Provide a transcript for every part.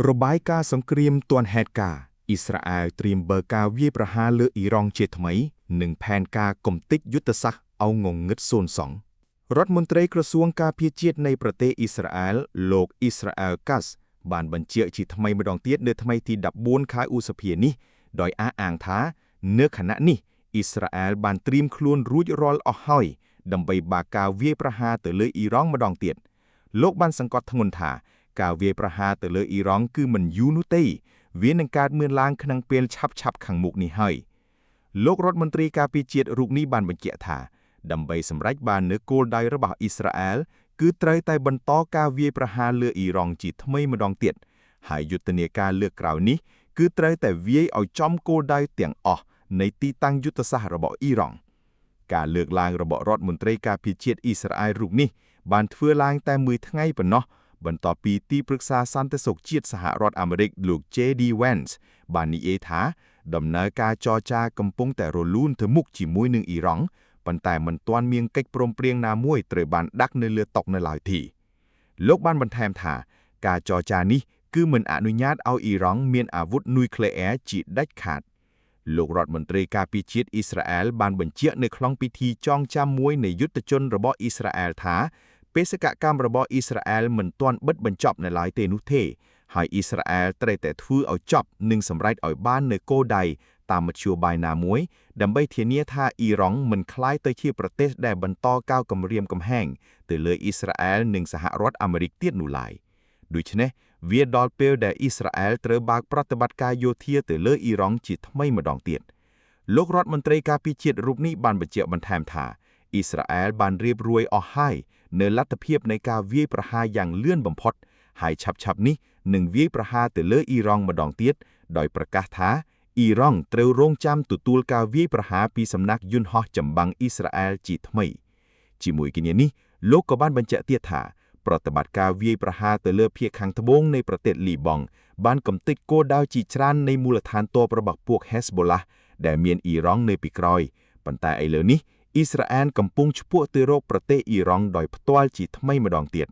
របាយការណ៍សង្គ្រាមទាន់ហេតុការណ៍អ៊ីស្រាអែលត្រៀមបើកការវាយប្រហារលើអ៊ីរ៉ង់ជាថ្មីនិងផែនការគំទេចយុទ្ធសាស្ត្រអោងងឹតសូនសង់រដ្ឋមន្ត្រីក្រសួងការពារជាតិនៃប្រទេសអ៊ីស្រាអែលលោកអ៊ីស្រាអែលកាសបានបញ្ជាក់ជាថ្មីម្ដងទៀតនៅថ្ងៃទី14ខែឧសភានេះដោយអះអាងថានៅខណៈនេះអ៊ីស្រាអែលបានត្រៀមខ្លួនរួចរាល់អស់ហើយដើម្បីបើកការវាយប្រហារទៅលើអ៊ីរ៉ង់ម្ដងទៀតលោកបានសង្កត់ធ្ងន់ថាការវាយប្រហារទៅលើអ៊ីរ៉ង់គឺមិនយូរនោះទេវានឹងកើតមានឡើងក្នុងពេលឆាប់ៗខាងមុខនេះហើយលោករដ្ឋមន្ត្រីការពារជាតិរូបនេះបានបញ្ជាក់ថាដើម្បីសម្រេចបាននូវគោលដៅរបស់អ៊ីស្រាអែលគឺត្រូវតែបន្តការវាយប្រហារលើអ៊ីរ៉ង់ជាថ្មីម្ដងទៀតហើយយុទ្ធនាការលើកក្រោយនេះគឺត្រូវតែវាយឲ្យចំគោលដៅទាំងអស់នៃទីតាំងយុទ្ធសាស្ត្ររបស់អ៊ីរ៉ង់ការលើកឡើងរបស់រដ្ឋមន្ត្រីការពារជាតិអ៊ីស្រាអែលរូបនេះបានធ្វើឡើងតែមួយថ្ងៃប៉ុណ្ណោះបន្ទាប់ពីទីប្រឹក្សាសន្តិសុខជាតិសហរដ្ឋអាមេរិកលោក J.D. Vance បាននិយាយថាដំណើរការចរចាកំពុងតែរលូនទៅមុខជាមួយនឹងអ៊ីរ៉ង់ប៉ុន្តែមិនទាន់មានកិច្ចព្រមព្រៀងណាមួយត្រូវបានដាក់នៅលើតុនៅឡើយទេលោកបានបន្ថែមថាការចរចានេះគឺមិនអនុញ្ញាតឲ្យអ៊ីរ៉ង់មានអាវុធនុយក្លេអ៊ែរជាដាច់ខាតលោករដ្ឋមន្ត្រីការពារជាតិអ៊ីស្រាអែលបានបញ្ជាក់នៅក្នុងពិធីចងចាំមួយនៃយុទ្ធជនរបស់អ៊ីស្រាអែលថាបេសកកម្មរបស់អ៊ីស្រាអែលមិនទាន់បិទបញ្ចប់នៅឡើយទេនោះទេហើយអ៊ីស្រាអែលត្រូវតែធ្វើឲ្យចប់និងសម្រេចឲ្យបាននូវគោលដៅតាមមធ្យោបាយណាមួយដើម្បីធានាថាអ៊ីរ៉ង់មិនក្លាយទៅជាប្រទេសដែលបន្តកោតគំរាមកំហែងទៅលើអ៊ីស្រាអែលនិងសហរដ្ឋអាមេរិកទៀតនោះឡើយដូច្នេះវាដល់ពេលដែលអ៊ីស្រាអែលត្រូវបើកប្រតិបត្តិការយោធាទៅលើអ៊ីរ៉ង់ជាថ្មីម្ដងទៀតលោករដ្ឋមន្ត្រីការពារជាតិរូបនេះបានបញ្ជាក់បន្ថែមថាអ៊ីស្រាអែលបានរៀបរួយអស់ហើយនៅលទ្ធភាពនៃការវាយប្រហារយ៉ាងលឿនបំផុតហើយឆាប់ៗនេះនឹងវាយប្រហារទៅលើអ៊ីរ៉ង់ម្ដងទៀតដោយប្រកាសថាអ៊ីរ៉ង់ត្រូវរងចាំទទួលការវាយប្រហារពីសំណាក់យន្តហោះចម្បាំងអ៊ីស្រាអែលជាថ្មីជាមួយគ្នានេះលោកក៏បានបញ្ជាក់ទៀតថាប្រតិបត្តិការវាយប្រហារទៅលើភាគខាងត្បូងនៃប្រទេសលីបង់បានកំទេចគោលដៅជាច្រើននៃមូលដ្ឋានទ័ពរបស់ពួក Hezbollah ដែលមានអ៊ីរ៉ង់នៅពីក្រោយប៉ុន្តែឥឡូវនេះអ៊ីស្រាអែលកំពុងឆ្ពោះទៅរកប្រទេសអ៊ីរ៉ង់ដោយផ្ទាល់ជាថ្មីម្ដងទៀត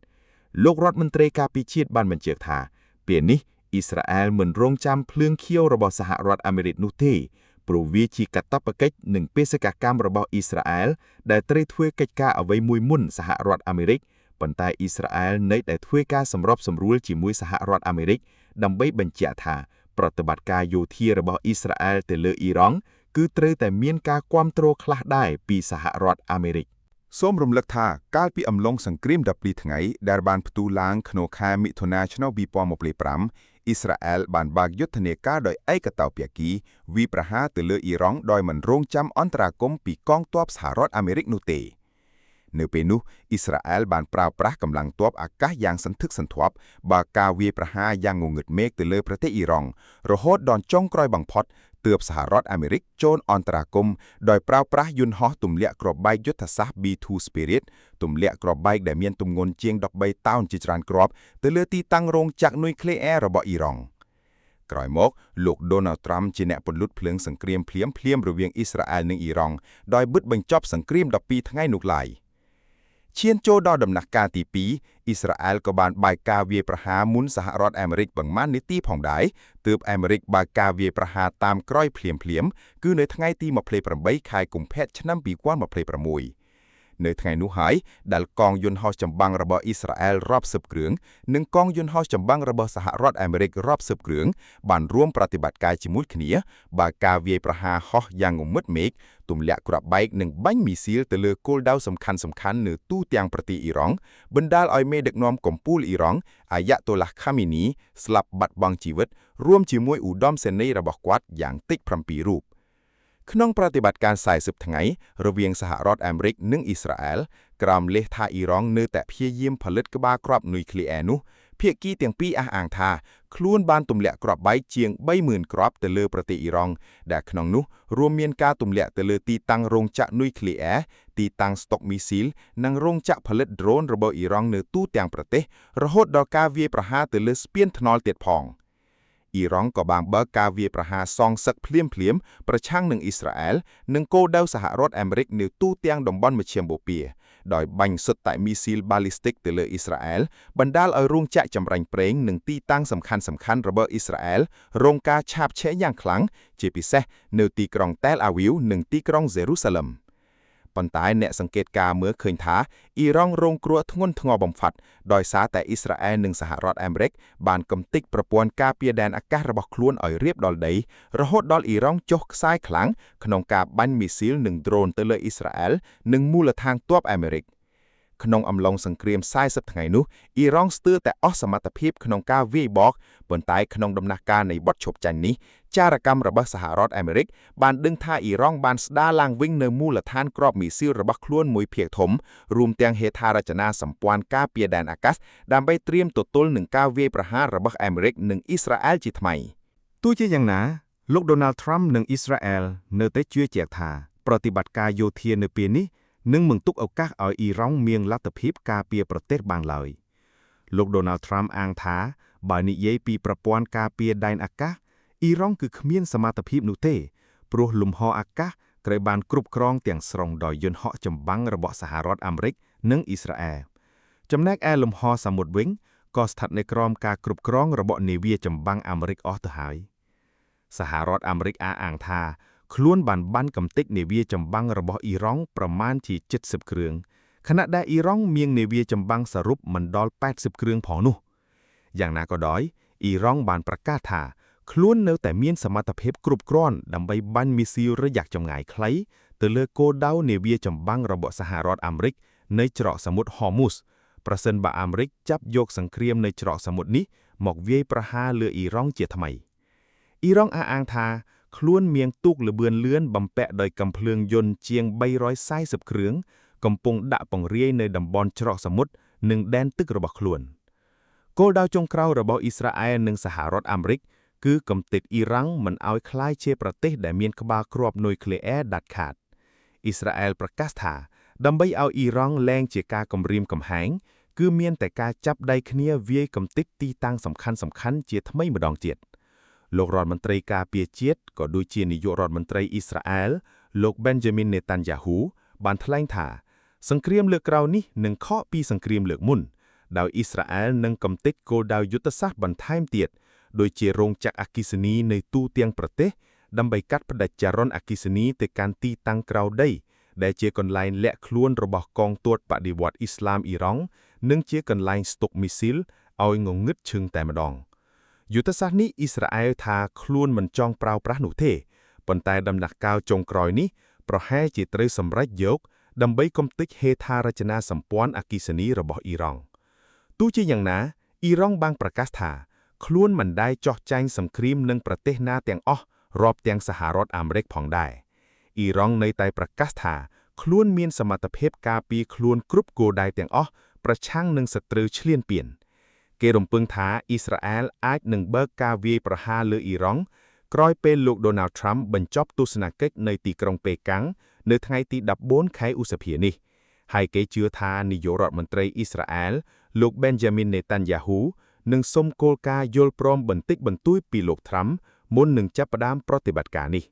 លោករដ្ឋមន្ត្រីការពារជាតិបានបញ្ជាក់ថាពេលនេះអ៊ីស្រាអែលមិនរងចាំភ្លើងខៀវរបស់សហរដ្ឋអាមេរិកនោះទេព្រោះវាជាកាតព្វកិច្ចនិងបេសកកម្មរបស់អ៊ីស្រាអែលដែលត្រូវធ្វើកិច្ចការអ្វីមួយមុនសហរដ្ឋអាមេរិកប៉ុន្តែអ៊ីស្រាអែលនៅតែធ្វើការសម្របសម្រួលជាមួយសហរដ្ឋអាមេរិកដើម្បីបញ្ជាក់ថាប្រតិបត្តិការយោធារបស់អ៊ីស្រាអែលទៅលើអ៊ីរ៉ង់គឺត្រូវតែមានការគាំទ្រខ្លះដែរពីសហរដ្ឋអាមេរិកសូមរំលឹកថាកាលពីអំឡុងសង្គ្រាម12ថ្ងៃដែលបានផ្ទុះឡើងក្នុងខែមិថុនាឆ្នាំ2025អ៊ីស្រាអែលបានបើកយុទ្ធនាការដោយឯកតោភាគីវាយប្រហារទៅលើអ៊ីរ៉ង់ដោយមិនរងចាំអន្តរាគមន៍ពីកងទ័ពសហរដ្ឋអាមេរិកនោះទេនៅពេលនោះអ៊ីស្រាអែលបានប្រើប្រាស់កម្លាំងទ័ពអាកាសយ៉ាងសន្ធឹកសន្ធាប់បើកការវាយប្រហារយ៉ាងងងឹតមេឃទៅលើប្រទេសអ៊ីរ៉ង់រហូតដល់ចុងក្រោយបំផុតទើបសហរដ្ឋអាមេរិកចូលអន្តរាគមន៍ដោយប្រើប្រាស់យន្តហោះទម្លាក់គ្រាប់បែកយុទ្ធសាស្ត្រ B2 Spirit ទម្លាក់គ្រាប់បែកដែលមានទម្ងន់ជាង13តោនជាច្រើនគ្រាប់ទៅលើទីតាំងរោងចក្រនុយក្លេអ៊ែររបស់អ៊ីរ៉ង់ក្រោយមកលោក Donald Trump ជាអ្នកពន្លត់ភ្លើងសង្គ្រាមភ្លាមរវាងអ៊ីស្រាអែលនិងអ៊ីរ៉ង់ដោយបិទបញ្ចប់សង្គ្រាម12ថ្ងៃនោះឡើយឈានចូលដល់ដំណាក់កាលទី2អ៊ីស្រាអែលក៏បានបើកការវាយប្រហារមុនសហរដ្ឋអាមេរិកប៉ុន្មាននាទីផងដែរទើបអាមេរិកបើកការវាយប្រហារតាមក្រោយភ្លាមគឺនៅថ្ងៃទី28ខែកុម្ភៈឆ្នាំ2026នៅថ្ងៃនោះហើយដែលកងយន្តហោះចម្បាំងរបស់អ៊ីស្រាអែលរាប់សិបគ្រឿងនិងកងយន្តហោះចម្បាំងរបស់សហរដ្ឋអាមេរិករាប់សិបគ្រឿងបានរួមប្រតិបត្តិការជាមួយគ្នាបើកការវាយប្រហារហោះយ៉ាងងងឹតមេឃទម្លាក់គ្រាប់បែកនិងបាញ់មីស៊ីលទៅលើគោលដៅសំខាន់នៅទូទាំងប្រទេសអ៊ីរ៉ង់បណ្ដាលឲ្យមេដឹកនាំកំពូលអ៊ីរ៉ង់អាយ៉ាតូឡាខាមីនីស្លាប់បាត់បង់ជីវិតរួមជាមួយឧត្តមសេនីយ៍របស់គាត់យ៉ាងតិច7រូបក្នុងប្រតិបត្តិការ40ថ្ងៃរវាងសហរដ្ឋអាមេរិកនិងអ៊ីស្រាអែលក្រោមលេសថាអ៊ីរ៉ង់នៅតែព្យាយាមផលិតក្បាលគ្រាប់នុយក្លេអ៊ែរនោះភាគីទាំងពីរអះអាងថាខ្លួនបានទម្លាក់គ្រាប់បែកជាង 30,000 គ្រាប់ទៅលើប្រទេសអ៊ីរ៉ង់ដែលក្នុងនោះរួមមានការទម្លាក់ទៅលើទីតាំងរោងចក្រនុយក្លេអ៊ែរទីតាំងស្តុកមីស៊ីលនិងរោងចក្រផលិតដ្រូនរបស់អ៊ីរ៉ង់នៅទូទាំងប្រទេសរហូតដល់ការវាយប្រហារទៅលើស្ពានថ្នល់ទៀតផងអ៊ីរ៉ង់ក៏បានបើកការវាយប្រហារសងសឹកភ្លាមប្រឆាំងនឹងអ៊ីស្រាអែលនិងគោលដៅសហរដ្ឋអាមេរិកនៅទូទាំងតំបន់មជ្ឈិមបូព៌ា ដោយបាញ់សុទ្ធតែមីស៊ីល ballistic ទៅលើអ៊ីស្រាអែលបណ្ដាលឲ្យរោងចក្រចម្រាញ់ប្រេងនិងទីតាំងសំខាន់ៗរបស់អ៊ីស្រាអែលរងការឆាបឆេរយ៉ាងខ្លាំងជាពិសេសនៅទីក្រុង Tel Aviv និងទីក្រុង Jerusalem ប៉ុន្តែអ្នកសង្កេតការណ៍មើលឃើញថាអ៊ីរ៉ង់រងគ្រោះធ្ងន់ធ្ងរបំផុតដោយសារតែអ៊ីស្រាអែលនិងសហរដ្ឋអាមេរិកបានកំទេចប្រព័ន្ធការពារដែនអាកាសរបស់ខ្លួនឲ្យរាបដល់ដីរហូតដល់អ៊ីរ៉ង់ចុះខ្សែខ្លាំងក្នុងការបាញ់មីស៊ីលនិងដ្រូនទៅលើអ៊ីស្រាអែលនិងមូលដ្ឋានទ័ពអាមេរិកក្នុងអំឡុងសង្គ្រាម40ថ្ងៃនោះអ៊ីរ៉ង់ស្ទើរតែអស់សមត្ថភាពក្នុងការវាយបកប៉ុន្តែក្នុងដំណាក់កាលនៃបទឈប់ចាញ់នេះចារកម្មរបស់សហរដ្ឋអាមេរិកបានដឹងថាអ៊ីរ៉ង់បានស្ដារឡើងវិញនៅមូលដ្ឋានគ្រាប់មីស៊ីលរបស់ខ្លួនមួយភាគធំរួមទាំងហេដ្ឋារចនាសម្ព័ន្ធការពារដែនអាកាសដើម្បីត្រៀមទទួលនឹងការវាយប្រហាររបស់អាមេរិកនិងអ៊ីស្រាអែលជាថ្មីទោះជាយ៉ាងណាលោក Donald Trump និងអ៊ីស្រាអែលនៅតែជឿជាក់ថាប្រតិបត្តិការយោធានៅពេលនេះនឹងមិនទុកឱកាសឲ្យអ៊ីរ៉ង់មានលទ្ធភាពការពារប្រទេសបានឡើយលោក Donald Trump អាងថាបើនិយាយពីប្រព័ន្ធការពារដែនអាកាសអ៊ីរ៉ង់គឺគ្មានសមត្ថភាពនោះទេព្រោះលំហអាកាសត្រូវបានគ្រប់គ្រងទាំងស្រុងដោយយន្តហោះចម្បាំងរបស់សហរដ្ឋអាមេរិកនិងអ៊ីស្រាអែលចំណែកឯលំហសមុទ្រវិញក៏ស្ថិតនៅក្រោមការគ្រប់គ្រងរបស់នាវាចម្បាំងអាមេរិកអស់ទៅហើយសហរដ្ឋអាមេរិកអះអាងថាខ្លួនបានកំទេចនាវាចម្បាំងរបស់អ៊ីរ៉ង់ប្រមាណជា70គ្រឿងខណៈដែលអ៊ីរ៉ង់មាននាវាចម្បាំងសរុបមិនដល់80គ្រឿងផងនោះយ៉ាងណាក៏ដោយអ៊ីរ៉ង់បានប្រកាសថាខ្លួននៅតែមានសមត្ថភាពគ្រប់គ្រាន់ដើម្បីបាញ់មីស៊ីលរយៈចម្ងាយខ្លីទៅលើគោលដៅនាវាចម្បាំងរបស់សហរដ្ឋអាមេរិកនៅច្រកសមុទ្រ Hormuz ប្រសិនបើអាមេរិកចាប់យកសង្គ្រាមនៅច្រកសមុទ្រនេះមកវាយប្រហារលើអ៊ីរ៉ង់ជាថ្មីអ៊ីរ៉ង់អះអាងថាខ្លួនមានទូកល្បឿនលឿនបំពាក់ដោយកាំភ្លើងយន្តជាង340គ្រឿងកំពុងដាក់ពង្រាយនៅតំបន់ច្រកសមុទ្រនិងដែនទឹករបស់ខ្លួនគោលដៅចុងក្រោយរបស់អ៊ីស្រាអែលនិងសហរដ្ឋអាមេរិកគឺកំទេចអ៊ីរ៉ង់មិនឲ្យក្លាយជាប្រទេសដែលមានក្បាលគ្រាប់នុយក្លេអ៊ែរដាច់ខាតអ៊ីស្រាអែលប្រកាសថាដើម្បីឲ្យអ៊ីរ៉ង់លែងជាការគំរាមកំហែងគឺមានតែការចាប់ដៃគ្នាវាយកំទេចទីតាំងសំខាន់ជាថ្មីម្ដងទៀតលោករដ្ឋមន្ត្រីការពារជាតិក៏ដូចជានាយករដ្ឋមន្ត្រីអ៊ីស្រាអែលលោក Benjamin Netanyahu បានថ្លែងថាសង្គ្រាមលើកក្រោយនេះនឹងខកពីសង្គ្រាមលើកមុនដោយអ៊ីស្រាអែលនឹងកំទេចគោលដៅយុទ្ធសាស្ត្របន្ថែមទៀតដូចជារោងចក្រអគ្គិសនីនៅទូទាំងប្រទេសដើម្បីកាត់ផ្តាច់ចរន្តអគ្គិសនីទៅកាន់ទីតាំងក្រៅដីដែលជាកន្លែងលាក់ខ្លួនរបស់កងទ័ពបដិវត្តន៍អ៊ីស្លាមអ៊ីរ៉ង់និងជាកន្លែងស្តុកមីស៊ីលឲ្យងងឹតឈឹងតែម្ដងយុទ្ធសាស្ត្រនេះអ៊ីស្រាអែលថាខ្លួនមិនចង់ប្រើប្រាស់នោះទេប៉ុន្តែដំណាក់កាលចុងក្រោយនេះប្រហែលជាត្រូវសម្រេចយកដើម្បីកំទេចហេដ្ឋារចនាសម្ព័ន្ធអគ្គិសនីរបស់អ៊ីរ៉ង់ទោះជាយ៉ាងណាអ៊ីរ៉ង់បានប្រកាសថាខ្លួនមិនដែលចោះចាញ់សង្គ្រាមនឹងប្រទេសណាទាំងអស់រាប់ទាំងសហរដ្ឋអាមេរិកផងដែរអ៊ីរ៉ង់នៅតែប្រកាសថាខ្លួនមានសមត្ថភាពការពារខ្លួនគ្រប់គោលដៅទាំងអស់ប្រឆាំងនឹងសត្រូវឈ្លានពានគេរំពឹងថាអ៊ីស្រាអែលអាចនឹងបើកការវាយប្រហារលើអ៊ីរ៉ង់ក្រោយពេលលោក Donald Trump បញ្ចប់ទស្សនកិច្ចនៅទីក្រុងប៉េកាំងនៅថ្ងៃទី14ខែឧសភានេះហើយគេជឿថានាយករដ្ឋមន្ត្រីអ៊ីស្រាអែលលោក Benjamin Netanyahu នឹងសុំគោលការណ៍យល់ព្រមបន្តិចបន្តួចពីលោក Trump មុននឹងចាប់ផ្ដើមប្រតិបត្តិការនេះ